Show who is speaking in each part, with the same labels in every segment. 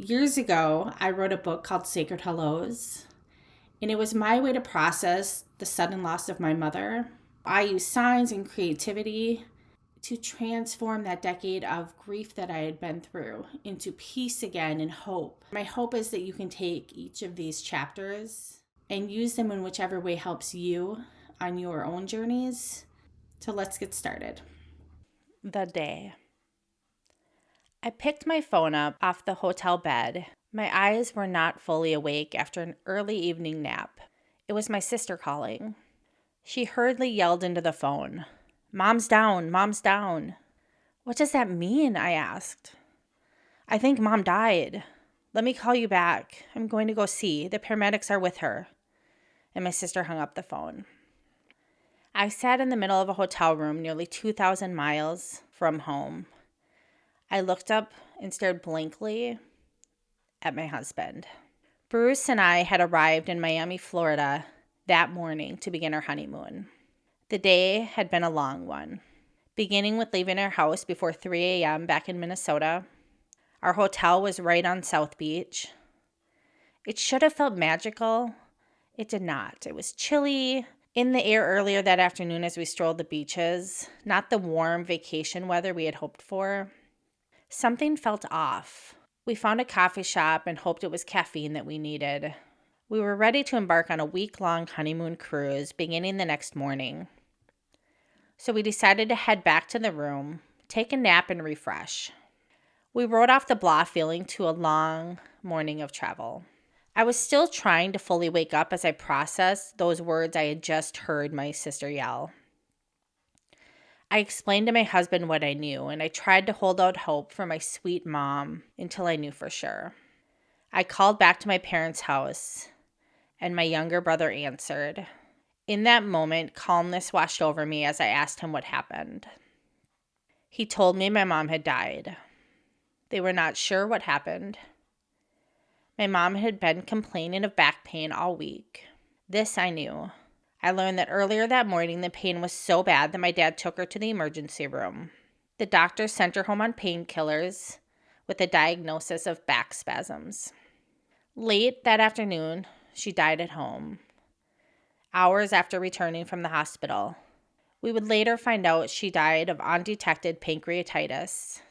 Speaker 1: Years ago, I wrote a book called Sacred Hellos, and it was my way to process the sudden loss of my mother. I used signs and creativity to transform that decade of grief that I had been through into peace again and hope. My hope is that you can take each of these chapters and use them in whichever way helps you on your own journeys. So let's get started.
Speaker 2: The day. I picked my phone up off the hotel bed. My eyes were not fully awake after an early evening nap. It was my sister calling. She hurriedly yelled into the phone, "Mom's down, Mom's down." "What does that mean?" I asked. "I think Mom died. Let me call you back. I'm going to go see. The paramedics are with her." And my sister hung up the phone. I sat in the middle of a hotel room nearly 2,000 miles from home. I looked up and stared blankly at my husband. Bruce and I had arrived in Miami, Florida that morning to begin our honeymoon. The day had been a long one, beginning with leaving our house before 3 a.m. back in Minnesota. Our hotel was right on South Beach. It should have felt magical. It did not. It was chilly in the air earlier that afternoon as we strolled the beaches, not the warm vacation weather we had hoped for. Something felt off. We found a coffee shop and hoped it was caffeine that we needed. We were ready to embark on a week-long honeymoon cruise beginning the next morning. So we decided to head back to the room, take a nap, and refresh. We rode off the Bluff feeling to a long morning of travel. I was still trying to fully wake up as I processed those words I had just heard my sister yell. I explained to my husband what I knew, and I tried to hold out hope for my sweet mom until I knew for sure. I called back to my parents' house, and my younger brother answered. In that moment, calmness washed over me as I asked him what happened. He told me my mom had died. They were not sure what happened. My mom had been complaining of back pain all week. This I knew. I learned that earlier that morning the pain was so bad that my dad took her to the emergency room. The doctor sent her home on painkillers with a diagnosis of back spasms. Late that afternoon, she died at home, hours after returning from the hospital. We would later find out she died of undetected pancreatitis.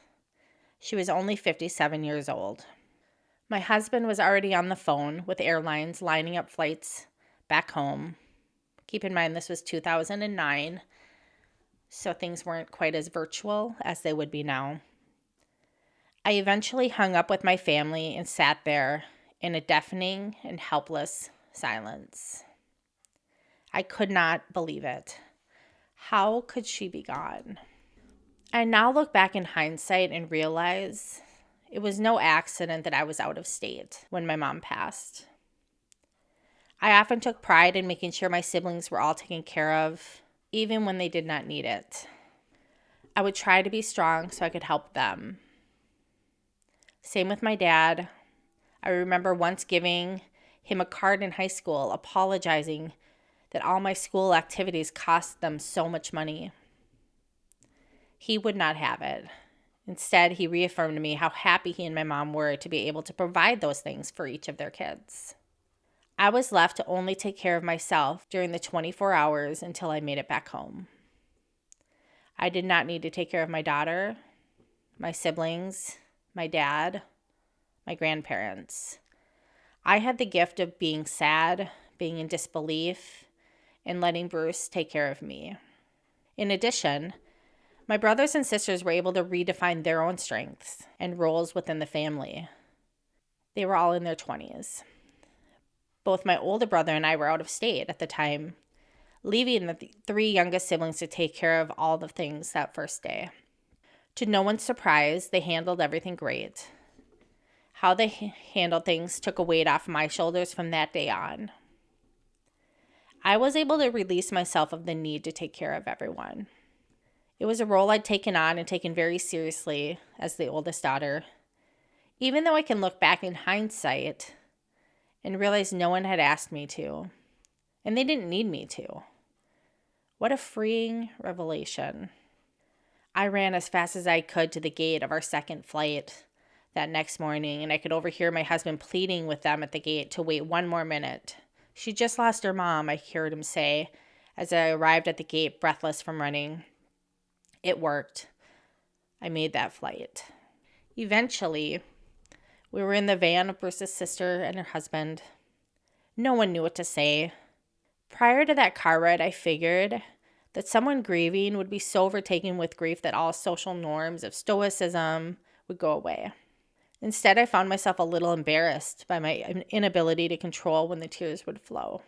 Speaker 2: She was only 57 years old. My husband was already on the phone with airlines lining up flights back home. Keep in mind, this was 2009, so things weren't quite as virtual as they would be now. I eventually hung up with my family and sat there in a deafening and helpless silence. I could not believe it. How could she be gone? I now look back in hindsight and realize it was no accident that I was out of state when my mom passed. I often took pride in making sure my siblings were all taken care of, even when they did not need it. I would try to be strong so I could help them. Same with my dad. I remember once giving him a card in high school apologizing that all my school activities cost them so much money. He would not have it. Instead, he reaffirmed to me how happy he and my mom were to be able to provide those things for each of their kids. I was left to only take care of myself during the 24 hours until I made it back home. I did not need to take care of my daughter, my siblings, my dad, my grandparents. I had the gift of being sad, being in disbelief, and letting Bruce take care of me. In addition, my brothers and sisters were able to redefine their own strengths and roles within the family. They were all in their 20s. Both my older brother and I were out of state at the time, leaving the three youngest siblings to take care of all the things that first day. To no one's surprise, they handled everything great. How they handled things took a weight off my shoulders from that day on. I was able to release myself of the need to take care of everyone. It was a role I'd taken on and taken very seriously as the oldest daughter. Even though I can look back in hindsight and realize no one had asked me to, and they didn't need me to. What a freeing revelation. I ran as fast as I could to the gate of our second flight, that next morning, and I could overhear my husband pleading with them at the gate to wait one more minute. "She just lost her mom," I heard him say as I arrived at the gate, breathless from running. It worked. I made that flight. Eventually, we were in the van of Bruce's sister and her husband. No one knew what to say. Prior to that car ride, I figured that someone grieving would be so overtaken with grief that all social norms of stoicism would go away. Instead, I found myself a little embarrassed by my inability to control when the tears would flow.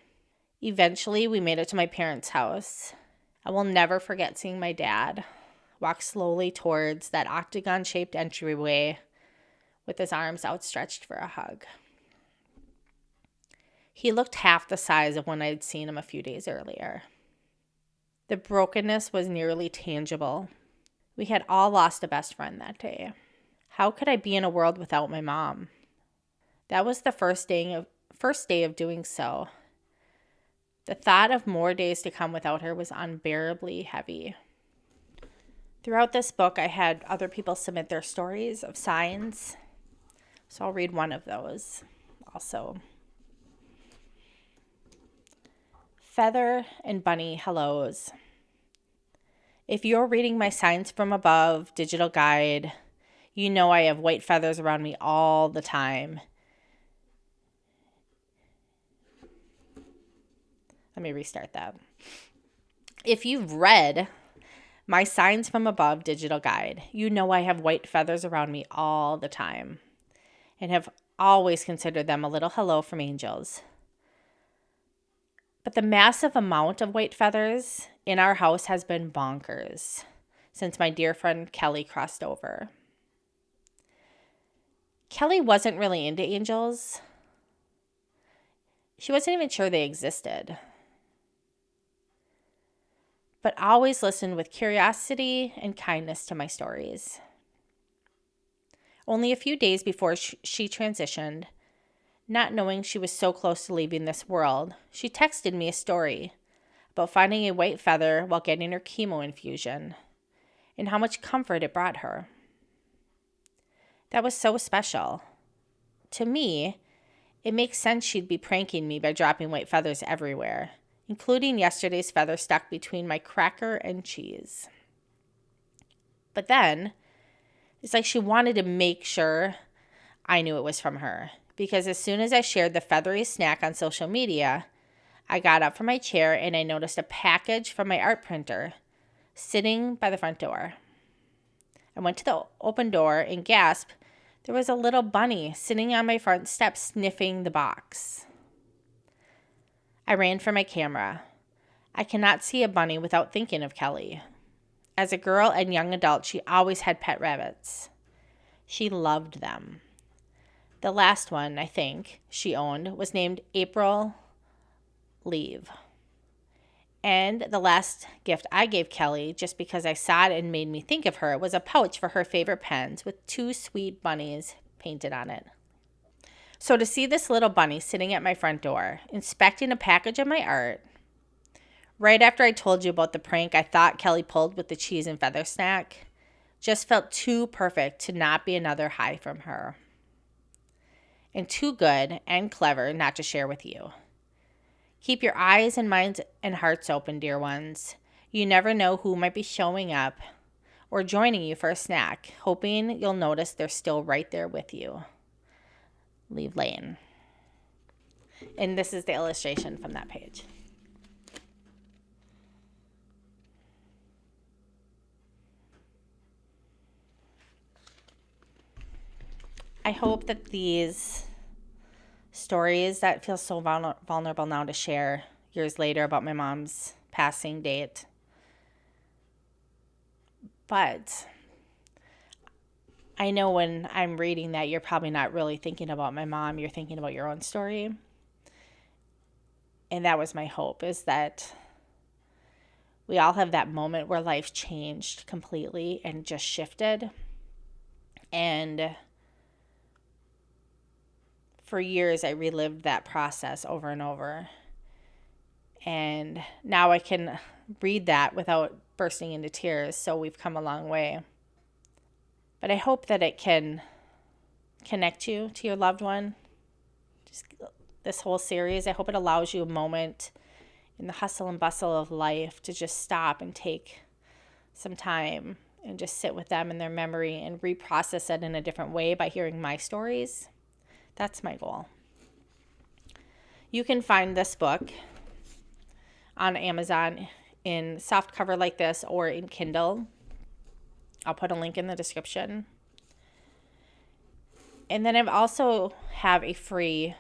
Speaker 2: Eventually, we made it to my parents' house. I will never forget seeing my dad walk slowly towards that octagon-shaped entryway with his arms outstretched for a hug. He looked half the size of when I had seen him a few days earlier. The brokenness was nearly tangible. We had all lost a best friend that day. How could I be in a world without my mom? That was the first day of doing so. The thought of more days to come without her was unbearably heavy. Throughout this book, I had other people submit their stories of signs, so I'll read one of those also. Feather and Bunny Hellos. If you're reading my Signs from Above digital guide, you know I have white feathers around me all the time. Let me restart that. If you've read my Signs from Above digital guide, you know I have white feathers around me all the time and have always considered them a little hello from angels. But the massive amount of white feathers in our house has been bonkers since my dear friend Kelly crossed over. Kelly wasn't really into angels. She wasn't even sure they existed, but always listened with curiosity and kindness to my stories. Only a few days before she transitioned, not knowing she was so close to leaving this world, she texted me a story about finding a white feather while getting her chemo infusion and how much comfort it brought her. That was so special. To me, it makes sense she'd be pranking me by dropping white feathers everywhere, including yesterday's feather stuck between my cracker and cheese. But then, it's like she wanted to make sure I knew it was from her, because as soon as I shared the feathery snack on social media, I got up from my chair and I noticed a package from my art printer sitting by the front door. I went to the open door and gasped. There was a little bunny sitting on my front step sniffing the box. I ran for my camera. I cannot see a bunny without thinking of Kelly. As a girl and young adult, she always had pet rabbits. She loved them. The last one, I think, she owned was named April Leave. And the last gift I gave Kelly, just because I saw it and made me think of her, was a pouch for her favorite pens with 2 sweet bunnies painted on it. So to see this little bunny sitting at my front door, inspecting a package of my art, right after I told you about the prank I thought Kelly pulled with the cheese and feather snack, just felt too perfect to not be another hi from her. And too good and clever not to share with you. Keep your eyes and minds and hearts open, dear ones. You never know who might be showing up or joining you for a snack, hoping you'll notice they're still right there with you. Leave Lane. And this is the illustration from that page. I hope that these stories that feel so vulnerable now to share years later about my mom's passing date. But I know when I'm reading that, you're probably not really thinking about my mom. You're thinking about your own story. And that was my hope, is that we all have that moment where life changed completely and just shifted. And for years, I relived that process over and over. And now I can read that without bursting into tears. So we've come a long way. But I hope that it can connect you to your loved one. Just this whole series, I hope it allows you a moment in the hustle and bustle of life to just stop and take some time and just sit with them in their memory and reprocess it in a different way by hearing my stories. That's my goal. You can find this book on Amazon in softcover like this or in Kindle. I'll put a link in the description. And then I also have a free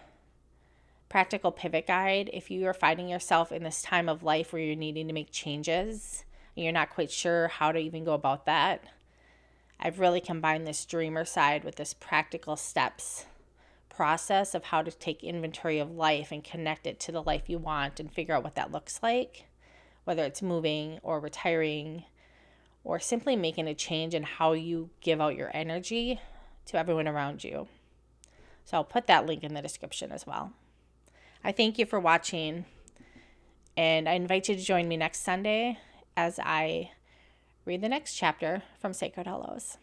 Speaker 2: practical pivot guide if you are finding yourself in this time of life where you're needing to make changes and you're not quite sure how to even go about that. I've really combined this dreamer side with this practical steps process of how to take inventory of life and connect it to the life you want and figure out what that looks like, whether it's moving or retiring or simply making a change in how you give out your energy to everyone around you. So I'll put that link in the description as well. I thank you for watching, and I invite you to join me next Sunday as I read the next chapter from Sacred Hellos.